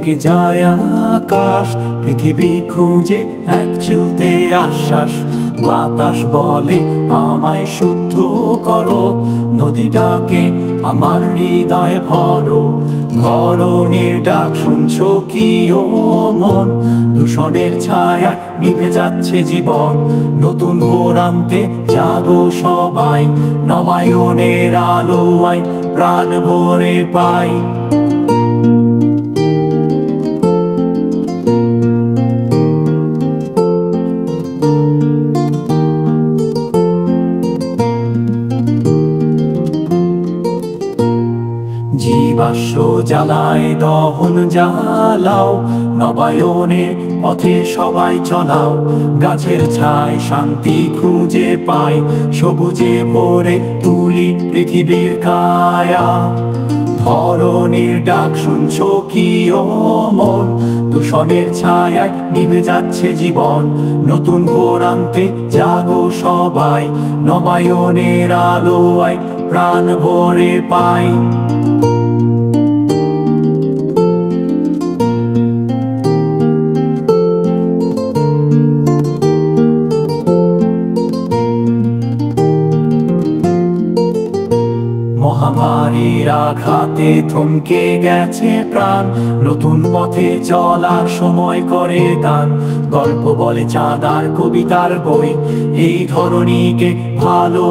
ভেঙে যায় আকাশ, পৃথিবী খুঁজে এক চিলতে আশ্বাস। বাতাস বলে আমায় শুদ্ধ করো, নদীটাকে আমার হৃদয়ে ভরো। ধরণীর ডাক শুনছো কি ও মন? দূষণের ছায়া নিভে যাচ্ছে জীবন, নতুন ভোর আনতে জাগো সবাই। নবায়নের আলোয় প্রাণ ভরে পাই। জীবাশ্ম জ্বালায় দহন জ্বালাও, নবায়নের পথে সবাই চলাও। গাছের ছায় শান্তি খুঁজে পাই, সবুজে ভরে তুলি পৃথিবীর কায়া। ধরণীর ডাক শুনছো কি ও মন? দূষণের ছায়ায় নিভে যাচ্ছে জীবন, নতুন ভোর আনতে জাগো সবাই। নবায়নের আলোয় প্রাণ ভরে পাই। মহামারীর আঘাতে থমকে গেছে প্রাণ, নতুন পথে চলার সময় করে দান। গল্প বলে চাঁদ আর কবিতার বই, এই ধরণীকে ভালো